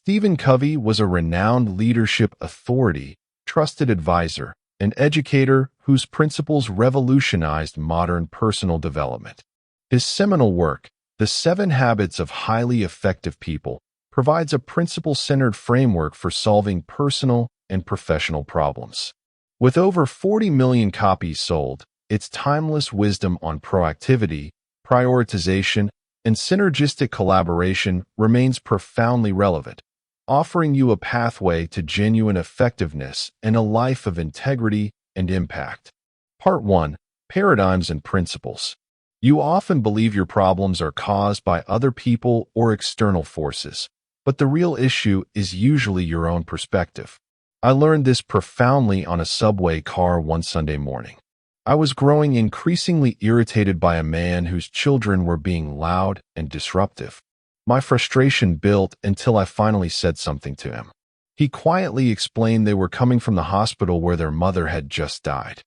Stephen Covey was a renowned leadership authority, trusted advisor, and educator whose principles revolutionized modern personal development. His seminal work, The 7 Habits of Highly Effective People, provides a principle-centered framework for solving personal and professional problems. With over 40 million copies sold, its timeless wisdom on proactivity, prioritization, and synergistic collaboration remains profoundly relevant, offering you a pathway to genuine effectiveness and a life of integrity and impact. Part 1. Paradigms and Principles. You often believe your problems are caused by other people or external forces, but the real issue is usually your own perspective. I learned this profoundly on a subway car one Sunday morning. I was growing increasingly irritated by a man whose children were being loud and disruptive. My frustration built until I finally said something to him. He quietly explained they were coming from the hospital where their mother had just died.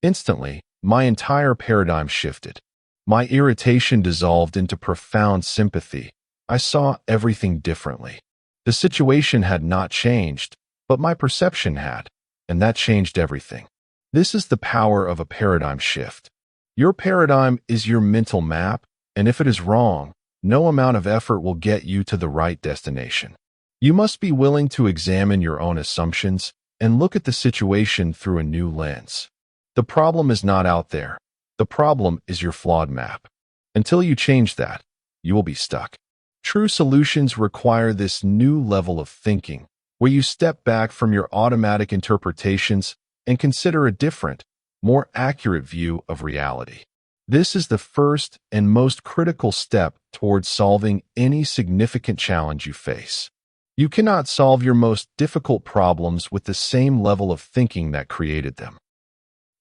Instantly, my entire paradigm shifted. My irritation dissolved into profound sympathy. I saw everything differently. The situation had not changed, but my perception had, and that changed everything. This is the power of a paradigm shift. Your paradigm is your mental map, and if it is wrong, no amount of effort will get you to the right destination. You must be willing to examine your own assumptions and look at the situation through a new lens. The problem is not out there. The problem is your flawed map. Until you change that, you will be stuck. True solutions require this new level of thinking, where you step back from your automatic interpretations and consider a different, more accurate view of reality. This is the first and most critical step towards solving any significant challenge you face. You cannot solve your most difficult problems with the same level of thinking that created them.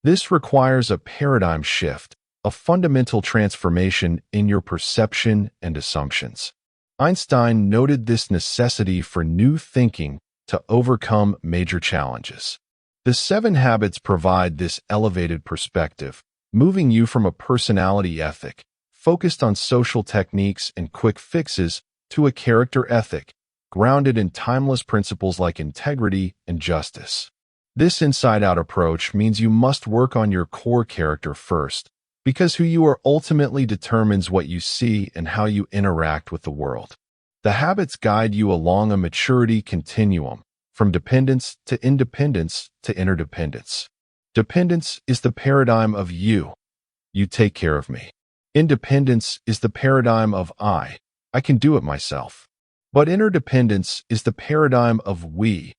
This requires a paradigm shift, a fundamental transformation in your perception and assumptions. Einstein noted this necessity for new thinking to overcome major challenges. The 7 habits provide this elevated perspective, moving you from a personality ethic, focused on social techniques and quick fixes, to a character ethic, grounded in timeless principles like integrity and justice. This inside-out approach means you must work on your core character first, because who you are ultimately determines what you see and how you interact with the world. The habits guide you along a maturity continuum, from dependence to independence to interdependence. Dependence is the paradigm of you. You take care of me. Independence is the paradigm of I can do it myself. But interdependence is the paradigm of we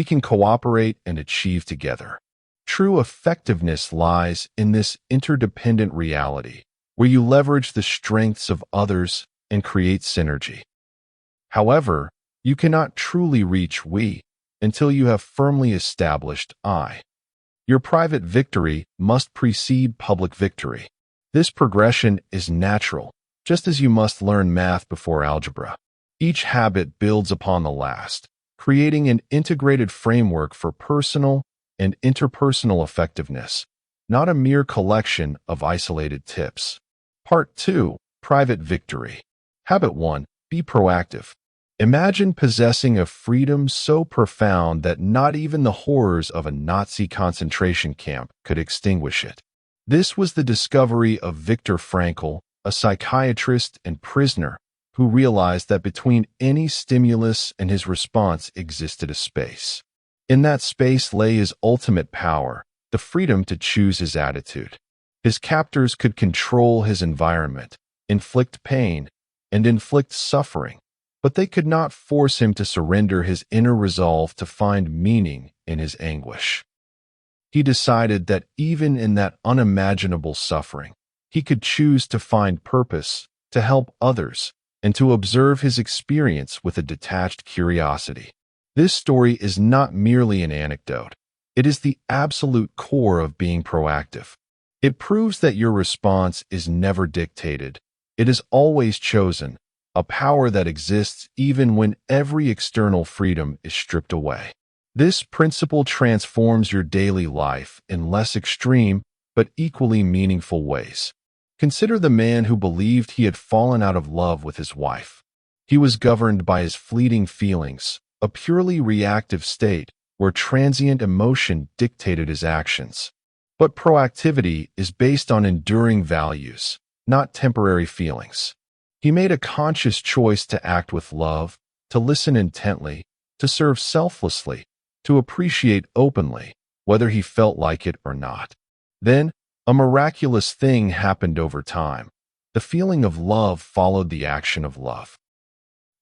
can cooperate and achieve together. True effectiveness lies in this interdependent reality, where you leverage the strengths of others and create synergy. However, you cannot truly reach we until you have firmly established I. Your private victory must precede public victory. This progression is natural, just as you must learn math before algebra. Each habit builds upon the last, creating an integrated framework for personal and interpersonal effectiveness, not a mere collection of isolated tips. Part 2. Private Victory. Habit 1. Be proactive. Imagine possessing a freedom so profound that not even the horrors of a Nazi concentration camp could extinguish it. This was the discovery of Viktor Frankl, a psychiatrist and prisoner, who realized that between any stimulus and his response existed a space. In that space lay his ultimate power, the freedom to choose his attitude. His captors could control his environment, inflict pain, and inflict suffering, but they could not force him to surrender his inner resolve to find meaning in his anguish. He decided that even in that unimaginable suffering, he could choose to find purpose, to help others, and to observe his experience with a detached curiosity. This story is not merely an anecdote. It is the absolute core of being proactive. It proves that your response is never dictated. It is always chosen, a power that exists even when every external freedom is stripped away. This principle transforms your daily life in less extreme but equally meaningful ways. Consider the man who believed he had fallen out of love with his wife. He was governed by his fleeting feelings, a purely reactive state where transient emotion dictated his actions. But proactivity is based on enduring values, not temporary feelings. He made a conscious choice to act with love, to listen intently, to serve selflessly, to appreciate openly, whether he felt like it or not. Then, a miraculous thing happened over time. The feeling of love followed the action of love.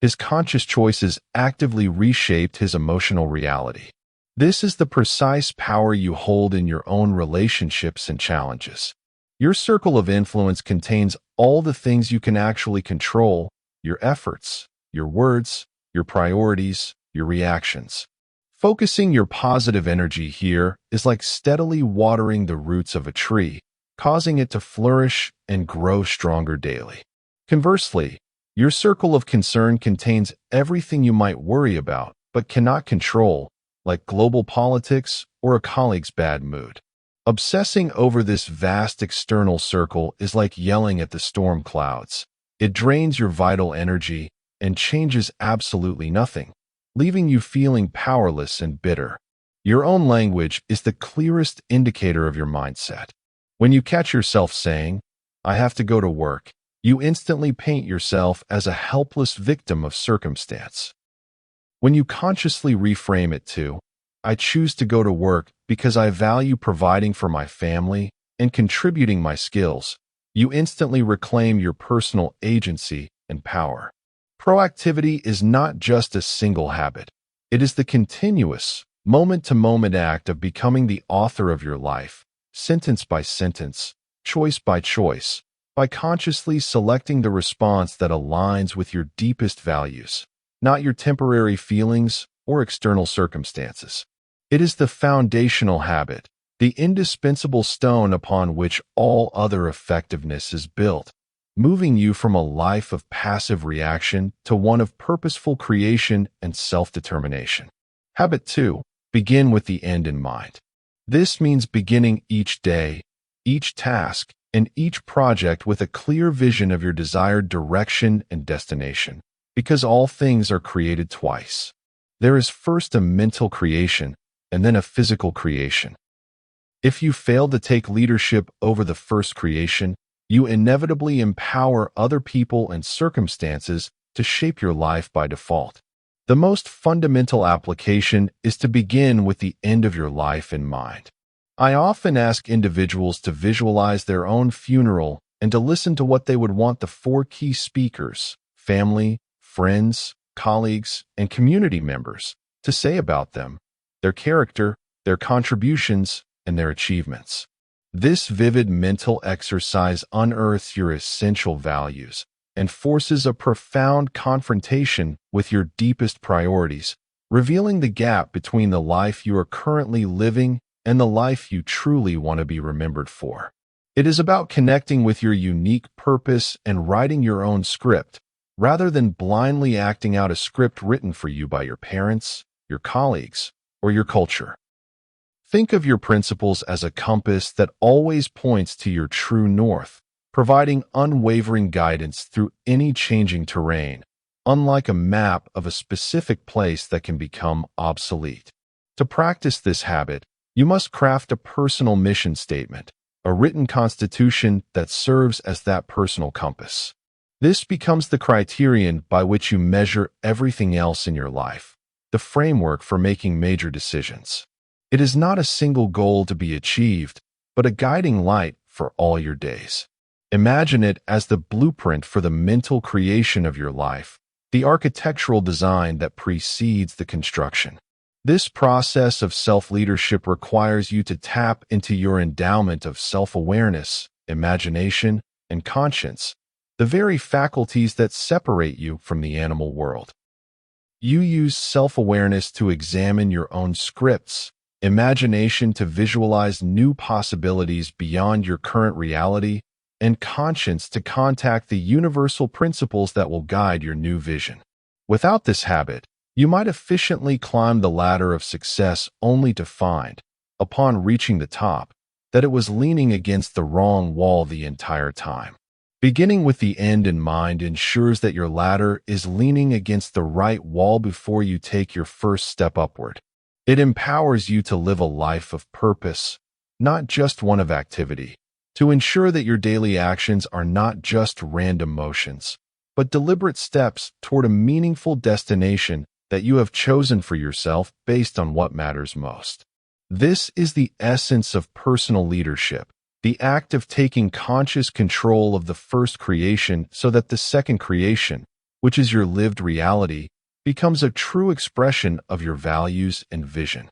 His conscious choices actively reshaped his emotional reality. This is the precise power you hold in your own relationships and challenges. Your circle of influence contains all the things you can actually control: your efforts, your words, your priorities, your reactions. Focusing your positive energy here is like steadily watering the roots of a tree, causing it to flourish and grow stronger daily. Conversely, your circle of concern contains everything you might worry about but cannot control, like global politics or a colleague's bad mood. Obsessing over this vast external circle is like yelling at the storm clouds. It drains your vital energy and changes absolutely nothing, leaving you feeling powerless and bitter. Your own language is the clearest indicator of your mindset. When you catch yourself saying, "I have to go to work," you instantly paint yourself as a helpless victim of circumstance. When you consciously reframe it to, "I choose to go to work because I value providing for my family and contributing my skills," you instantly reclaim your personal agency and power. Proactivity is not just a single habit. It is the continuous, moment-to-moment act of becoming the author of your life, sentence by sentence, choice by choice, by consciously selecting the response that aligns with your deepest values, not your temporary feelings or external circumstances. It is the foundational habit, the indispensable stone upon which all other effectiveness is built, moving you from a life of passive reaction to one of purposeful creation and self-determination. Habit 2. Begin with the end in mind. This means beginning each day, each task, and each project with a clear vision of your desired direction and destination, because all things are created twice. There is first a mental creation, and then a physical creation. If you fail to take leadership over the first creation, you inevitably empower other people and circumstances to shape your life by default. The most fundamental application is to begin with the end of your life in mind. I often ask individuals to visualize their own funeral and to listen to what they would want the 4 key speakers, family, friends, colleagues, and community members, to say about them, their character, their contributions, and their achievements. This vivid mental exercise unearths your essential values and forces a profound confrontation with your deepest priorities, revealing the gap between the life you are currently living and the life you truly want to be remembered for. It is about connecting with your unique purpose and writing your own script, rather than blindly acting out a script written for you by your parents, your colleagues, or your culture. Think of your principles as a compass that always points to your true north, providing unwavering guidance through any changing terrain, unlike a map of a specific place that can become obsolete. To practice this habit, you must craft a personal mission statement, a written constitution that serves as that personal compass. This becomes the criterion by which you measure everything else in your life, the framework for making major decisions. It is not a single goal to be achieved, but a guiding light for all your days. Imagine it as the blueprint for the mental creation of your life, the architectural design that precedes the construction. This process of self-leadership requires you to tap into your endowment of self-awareness, imagination, and conscience, the very faculties that separate you from the animal world. You use self-awareness to examine your own scripts, imagination to visualize new possibilities beyond your current reality, and conscience to contact the universal principles that will guide your new vision. Without this habit, you might efficiently climb the ladder of success only to find, upon reaching the top, that it was leaning against the wrong wall the entire time. Beginning with the end in mind ensures that your ladder is leaning against the right wall before you take your first step upward. It empowers you to live a life of purpose, not just one of activity, to ensure that your daily actions are not just random motions, but deliberate steps toward a meaningful destination that you have chosen for yourself based on what matters most. This is the essence of personal leadership, the act of taking conscious control of the first creation so that the second creation, which is your lived reality, becomes a true expression of your values and vision.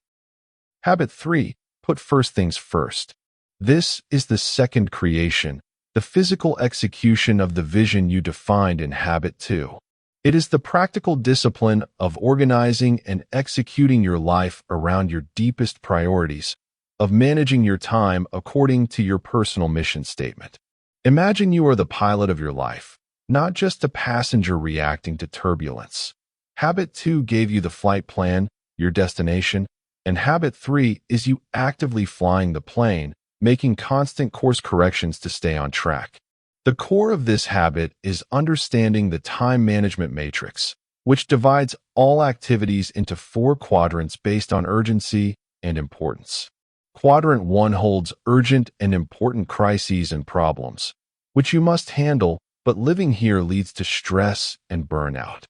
Habit 3. Put first things first. This is the second creation, the physical execution of the vision you defined in Habit 2. It is the practical discipline of organizing and executing your life around your deepest priorities, of managing your time according to your personal mission statement. Imagine you are the pilot of your life, not just a passenger reacting to turbulence. Habit 2 gave you the flight plan, your destination, and Habit 3 is you actively flying the plane, making constant course corrections to stay on track. The core of this habit is understanding the time management matrix, which divides all activities into 4 quadrants based on urgency and importance. Quadrant 1 holds urgent and important crises and problems, which you must handle, but living here leads to stress and burnout.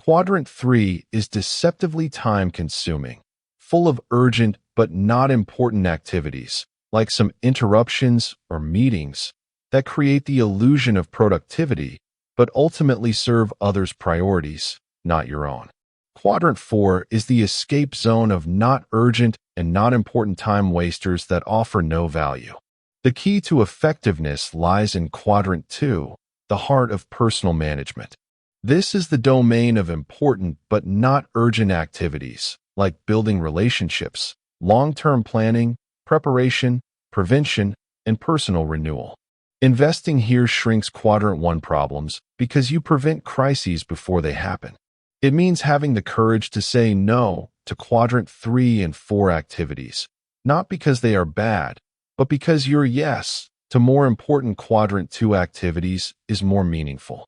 Quadrant 3 is deceptively time-consuming, full of urgent but not important activities, like some interruptions or meetings, that create the illusion of productivity, but ultimately serve others' priorities, not your own. Quadrant 4 is the escape zone of not urgent and not important time wasters that offer no value. The key to effectiveness lies in Quadrant 2, the heart of personal management. This is the domain of important but not urgent activities, like building relationships, long-term planning, preparation, prevention, and personal renewal. Investing here shrinks Quadrant 1 problems because you prevent crises before they happen. It means having the courage to say no to Quadrant 3 and 4 activities, not because they are bad, but because your yes to more important Quadrant 2 activities is more meaningful.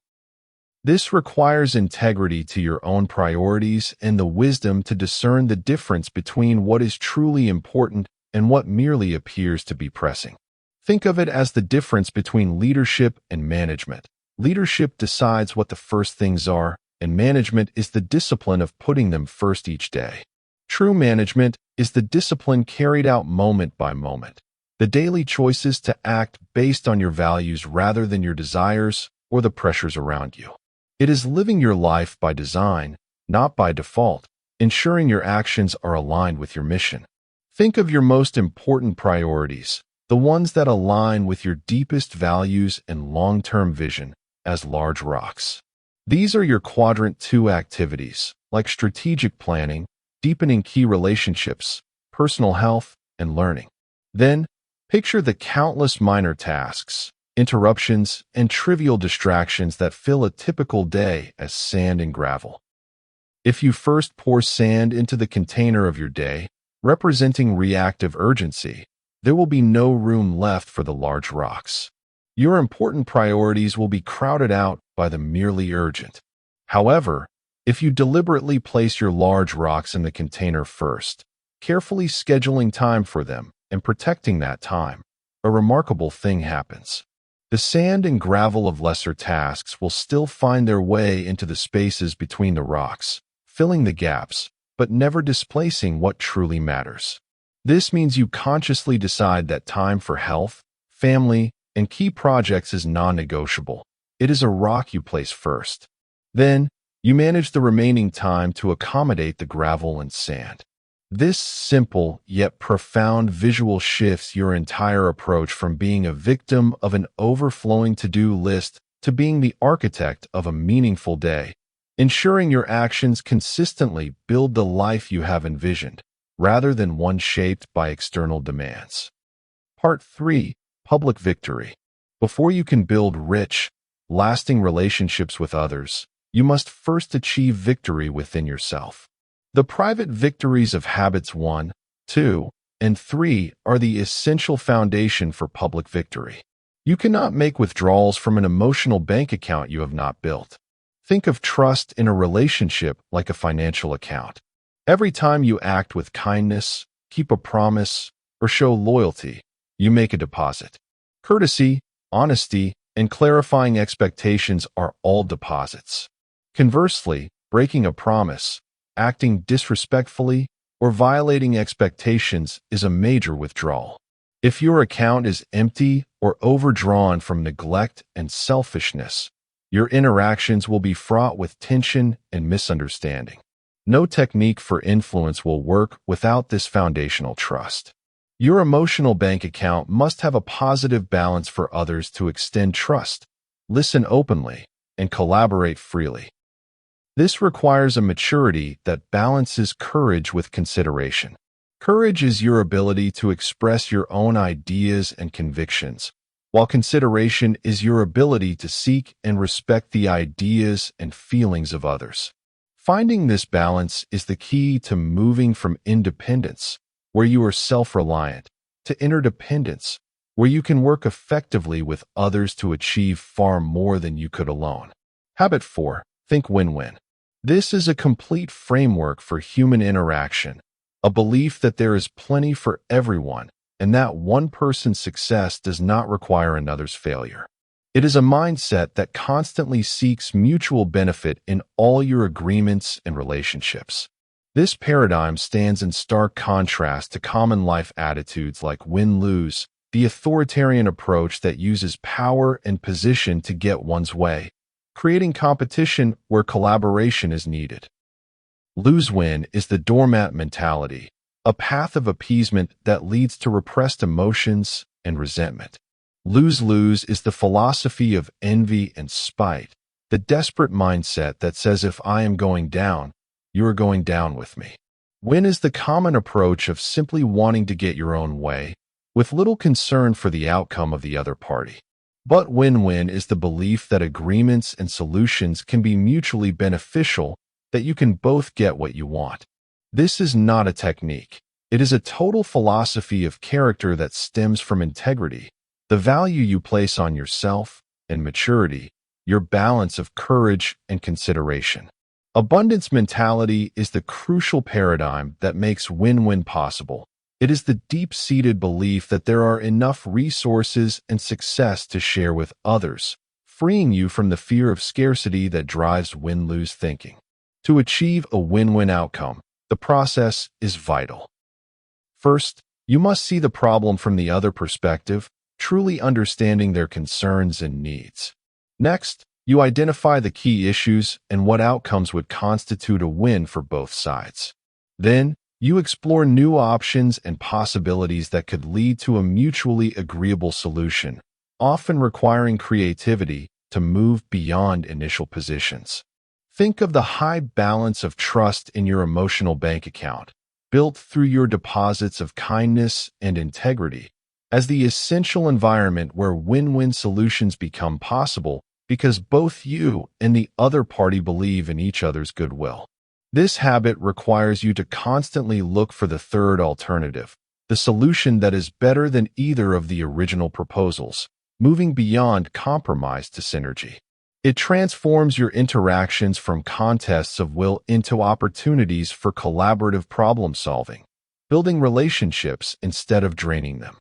This requires integrity to your own priorities and the wisdom to discern the difference between what is truly important and what merely appears to be pressing. Think of it as the difference between leadership and management. Leadership decides what the first things are, and management is the discipline of putting them first each day. True management is the discipline carried out moment by moment, the daily choices to act based on your values rather than your desires or the pressures around you. It is living your life by design, not by default, ensuring your actions are aligned with your mission. Think of your most important priorities, the ones that align with your deepest values and long-term vision, as large rocks. These are your Quadrant 2 activities, like strategic planning, deepening key relationships, personal health, and learning. Then, picture the countless minor tasks, interruptions, and trivial distractions that fill a typical day as sand and gravel. If you first pour sand into the container of your day, representing reactive urgency, there will be no room left for the large rocks. Your important priorities will be crowded out by the merely urgent. However, if you deliberately place your large rocks in the container first, carefully scheduling time for them and protecting that time, a remarkable thing happens. The sand and gravel of lesser tasks will still find their way into the spaces between the rocks, filling the gaps, but never displacing what truly matters. This means you consciously decide that time for health, family, and key projects is non-negotiable. It is a rock you place first. Then, you manage the remaining time to accommodate the gravel and sand. This simple yet profound visual shifts your entire approach from being a victim of an overflowing to-do list to being the architect of a meaningful day, ensuring your actions consistently build the life you have envisioned, rather than one shaped by external demands. Part 3. Public victory. Before you can build rich, lasting relationships with others, you must first achieve victory within yourself. The private victories of Habits 1, 2, and 3 are the essential foundation for public victory. You cannot make withdrawals from an emotional bank account you have not built. Think of trust in a relationship like a financial account. Every time you act with kindness, keep a promise, or show loyalty, you make a deposit. Courtesy, honesty, and clarifying expectations are all deposits. Conversely, breaking a promise, acting disrespectfully, or violating expectations is a major withdrawal. If your account is empty or overdrawn from neglect and selfishness, your interactions will be fraught with tension and misunderstanding. No technique for influence will work without this foundational trust. Your emotional bank account must have a positive balance for others to extend trust, listen openly, and collaborate freely. This requires a maturity that balances courage with consideration. Courage is your ability to express your own ideas and convictions, while consideration is your ability to seek and respect the ideas and feelings of others. Finding this balance is the key to moving from independence, where you are self-reliant, to interdependence, where you can work effectively with others to achieve far more than you could alone. Habit 4. Think win-win. This is a complete framework for human interaction, a belief that there is plenty for everyone and that one person's success does not require another's failure. It is a mindset that constantly seeks mutual benefit in all your agreements and relationships. This paradigm stands in stark contrast to common life attitudes like win-lose, the authoritarian approach that uses power and position to get one's way, creating competition where collaboration is needed. Lose-win is the doormat mentality, a path of appeasement that leads to repressed emotions and resentment. Lose-lose is the philosophy of envy and spite, the desperate mindset that says if I am going down, you are going down with me. Win is the common approach of simply wanting to get your own way, with little concern for the outcome of the other party. But win-win is the belief that agreements and solutions can be mutually beneficial, that you can both get what you want. This is not a technique. It is a total philosophy of character that stems from integrity, the value you place on yourself, and maturity, your balance of courage and consideration. Abundance mentality is the crucial paradigm that makes win-win possible. It is the deep-seated belief that there are enough resources and success to share with others, freeing you from the fear of scarcity that drives win-lose thinking. To achieve a win-win outcome, the process is vital. First, you must see the problem from the other perspective, truly understanding their concerns and needs. Next, you identify the key issues and what outcomes would constitute a win for both sides. Then, you explore new options and possibilities that could lead to a mutually agreeable solution, often requiring creativity to move beyond initial positions. Think of the high balance of trust in your emotional bank account, built through your deposits of kindness and integrity, as the essential environment where win-win solutions become possible because both you and the other party believe in each other's goodwill. This habit requires you to constantly look for the third alternative, the solution that is better than either of the original proposals, moving beyond compromise to synergy. It transforms your interactions from contests of will into opportunities for collaborative problem-solving, building relationships instead of draining them.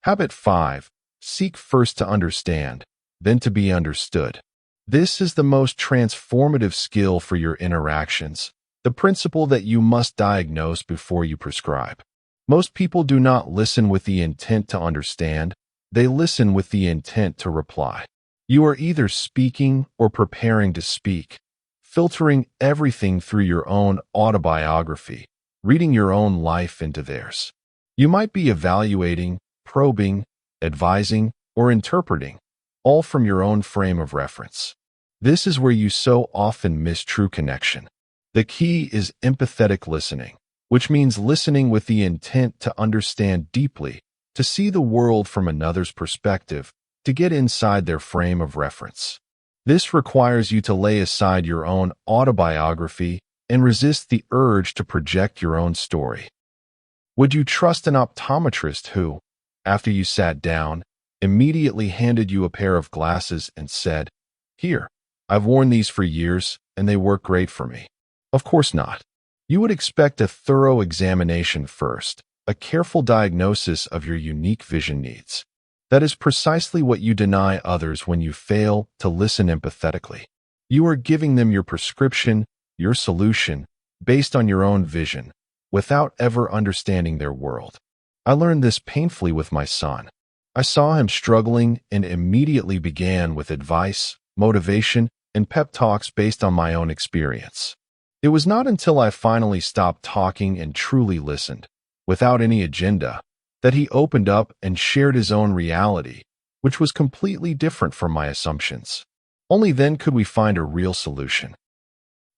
Habit 5. Seek first to understand, then to be understood. This is the most transformative skill for your interactions, the principle that you must diagnose before you prescribe. Most people do not listen with the intent to understand, they listen with the intent to reply. You are either speaking or preparing to speak, filtering everything through your own autobiography, reading your own life into theirs. You might be evaluating, probing, advising, or interpreting, all from your own frame of reference. This is where you so often miss true connection. The key is empathetic listening, which means listening with the intent to understand deeply, to see the world from another's perspective, to get inside their frame of reference. This requires you to lay aside your own autobiography and resist the urge to project your own story. Would you trust an optometrist who, after you sat down, immediately handed you a pair of glasses and said, "Here, I've worn these for years and they work great for me." Of course not. You would expect a thorough examination first, a careful diagnosis of your unique vision needs. That is precisely what you deny others when you fail to listen empathetically. You are giving them your prescription, your solution, based on your own vision, without ever understanding their world. I learned this painfully with my son. I saw him struggling and immediately began with advice, motivation, and pep talks based on my own experience. It was not until I finally stopped talking and truly listened, without any agenda, that he opened up and shared his own reality, which was completely different from my assumptions. Only then could we find a real solution.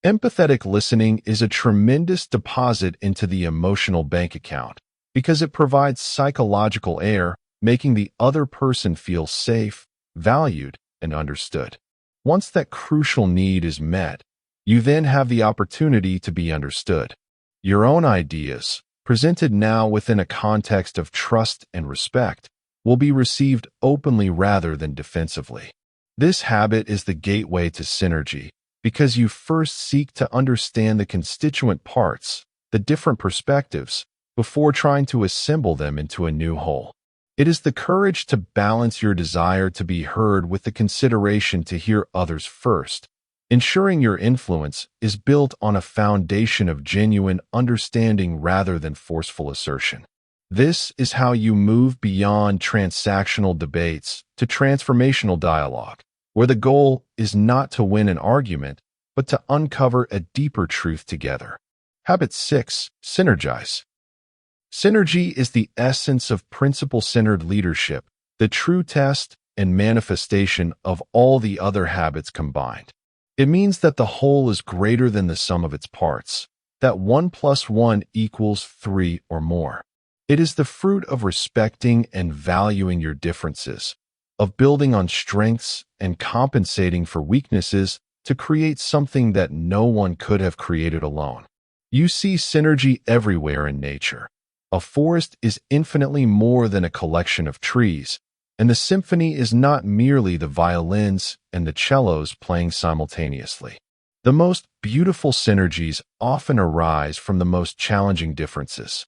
Empathetic listening is a tremendous deposit into the emotional bank account because it provides psychological air, making the other person feel safe, valued, and understood. Once that crucial need is met, you then have the opportunity to be understood. Your own ideas, presented now within a context of trust and respect, will be received openly rather than defensively. This habit is the gateway to synergy because you first seek to understand the constituent parts, the different perspectives, before trying to assemble them into a new whole. It is the courage to balance your desire to be heard with the consideration to hear others first, ensuring your influence is built on a foundation of genuine understanding rather than forceful assertion. This is how you move beyond transactional debates to transformational dialogue, where the goal is not to win an argument, but to uncover a deeper truth together. Habit 6. Synergize. Synergy is the essence of principle-centered leadership, the true test and manifestation of all the other habits combined. It means that the whole is greater than the sum of its parts, that 1 + 1 = 3 or more. It is the fruit of respecting and valuing your differences, of building on strengths and compensating for weaknesses to create something that no one could have created alone. You see synergy everywhere in nature. A forest is infinitely more than a collection of trees, and the symphony is not merely the violins and the cellos playing simultaneously. The most beautiful synergies often arise from the most challenging differences.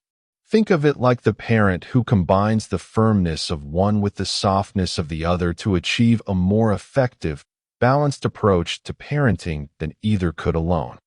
Think of it like the parent who combines the firmness of one with the softness of the other to achieve a more effective, balanced approach to parenting than either could alone.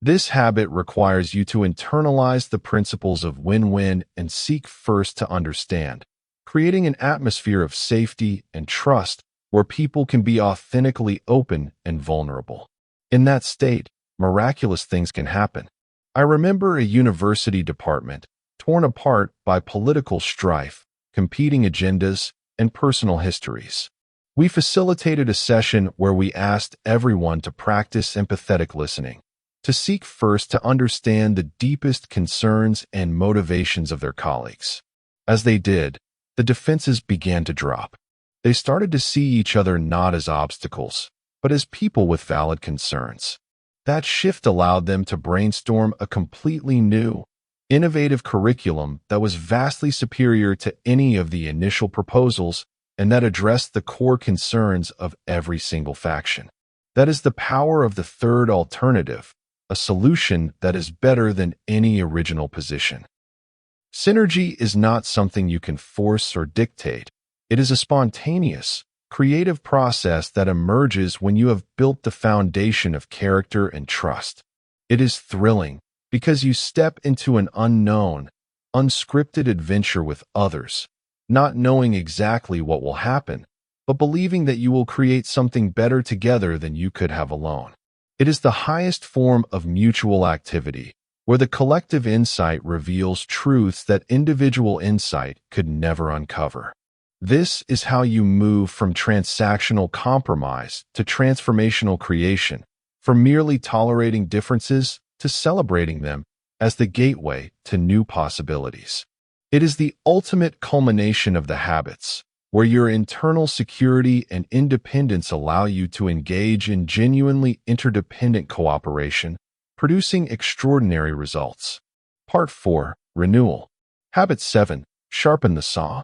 This habit requires you to internalize the principles of win-win and seek first to understand, creating an atmosphere of safety and trust where people can be authentically open and vulnerable. In that state, miraculous things can happen. I remember a university department torn apart by political strife, competing agendas, and personal histories. We facilitated a session where we asked everyone to practice empathetic listening, to seek first to understand the deepest concerns and motivations of their colleagues. As they did, the defenses began to drop. They started to see each other not as obstacles, but as people with valid concerns. That shift allowed them to brainstorm a completely new, innovative curriculum that was vastly superior to any of the initial proposals and that addressed the core concerns of every single faction. That is the power of the third alternative, a solution that is better than any original position. Synergy is not something you can force or dictate. It is a spontaneous, creative process that emerges when you have built the foundation of character and trust. It is thrilling because you step into an unknown, unscripted adventure with others, not knowing exactly what will happen, but believing that you will create something better together than you could have alone. It is the highest form of mutual activity, where the collective insight reveals truths that individual insight could never uncover. This is how you move from transactional compromise to transformational creation, from merely tolerating differences to celebrating them as the gateway to new possibilities. It is the ultimate culmination of the habits, where your internal security and independence allow you to engage in genuinely interdependent cooperation, producing extraordinary results. Part 4. Renewal. Habit 7. Sharpen the saw.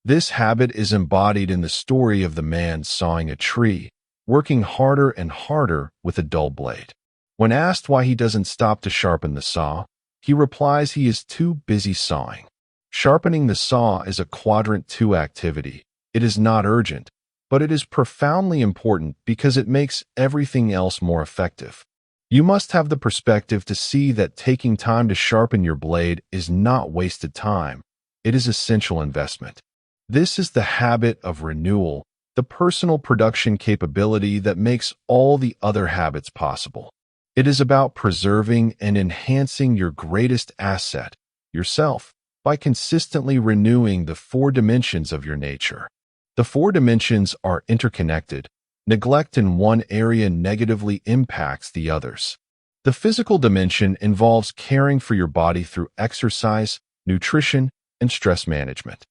This habit is embodied in the story of the man sawing a tree, working harder and harder with a dull blade. When asked why he doesn't stop to sharpen the saw, he replies he is too busy sawing. Sharpening the saw is a quadrant 2 activity. It is not urgent, but it is profoundly important because it makes everything else more effective. You must have the perspective to see that taking time to sharpen your blade is not wasted time. It is essential investment. This is the habit of renewal, the personal production capability that makes all the other habits possible. It is about preserving and enhancing your greatest asset, yourself, by consistently renewing the 4 dimensions of your nature. The 4 dimensions are interconnected. Neglect in one area negatively impacts the others. The physical dimension involves caring for your body through exercise, nutrition, and stress management.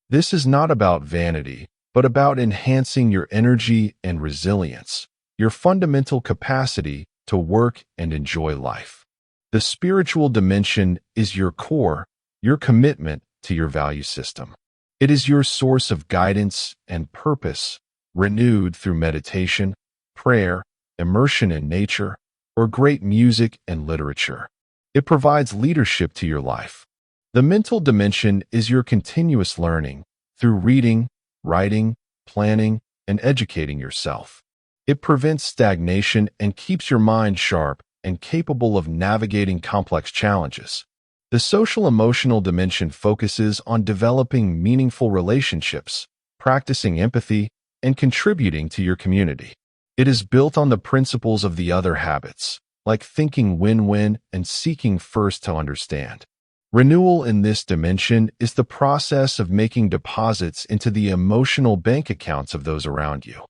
This is not about vanity, but about enhancing your energy and resilience, your fundamental capacity to work and enjoy life. The spiritual dimension is your core, your commitment to your value system. It is your source of guidance and purpose, renewed through meditation, prayer, immersion in nature, or great music and literature. It provides leadership to your life. The mental dimension is your continuous learning through reading, writing, planning, and educating yourself. It prevents stagnation and keeps your mind sharp and capable of navigating complex challenges. The social-emotional dimension focuses on developing meaningful relationships, practicing empathy, and contributing to your community. It is built on the principles of the other habits, like thinking win-win and seeking first to understand. Renewal in this dimension is the process of making deposits into the emotional bank accounts of those around you.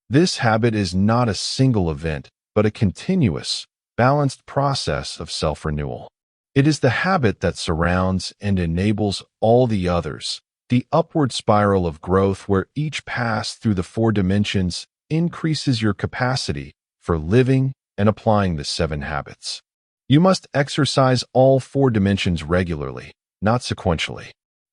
This habit is not a single event, but a continuous, balanced process of self-renewal. It is the habit that surrounds and enables all the others, the upward spiral of growth where each pass through the 4 dimensions increases your capacity for living and applying the 7 habits. You must exercise all 4 dimensions regularly, not sequentially.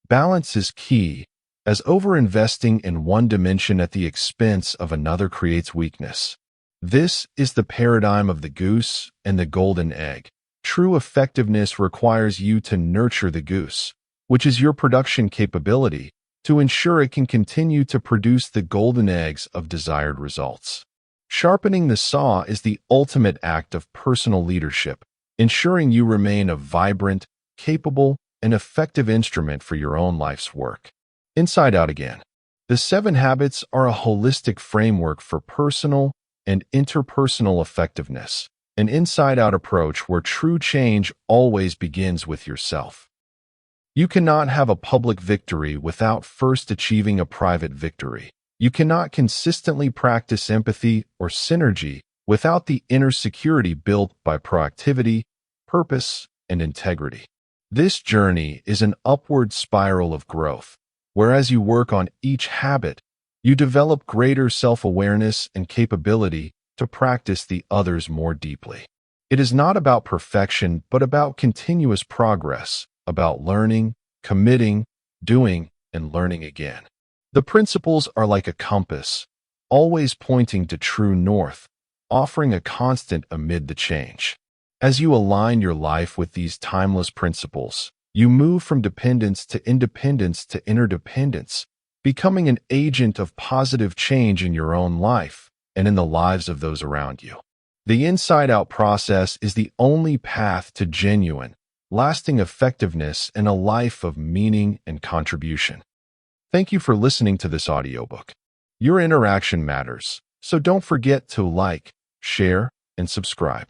Balance is key, as overinvesting in one dimension at the expense of another creates weakness. This is the paradigm of the goose and the golden egg. True effectiveness requires you to nurture the goose, which is your production capability, to ensure it can continue to produce the golden eggs of desired results. Sharpening the saw is the ultimate act of personal leadership, ensuring you remain a vibrant, capable, and effective instrument for your own life's work. Inside Out Again. The 7 habits are a holistic framework for personal and interpersonal effectiveness, an inside-out approach where true change always begins with yourself. You cannot have a public victory without first achieving a private victory. You cannot consistently practice empathy or synergy without the inner security built by proactivity, purpose, and integrity. This journey is an upward spiral of growth, where as you work on each habit, you develop greater self-awareness and capability to practice the others more deeply. It is not about perfection, but about continuous progress, about learning, committing, doing, and learning again. The principles are like a compass, always pointing to true north, offering a constant amid the change. As you align your life with these timeless principles, you move from dependence to independence to interdependence, becoming an agent of positive change in your own life and in the lives of those around you. The inside-out process is the only path to genuine, lasting effectiveness in a life of meaning and contribution. Thank you for listening to this audiobook. Your interaction matters, so don't forget to like, share, and subscribe.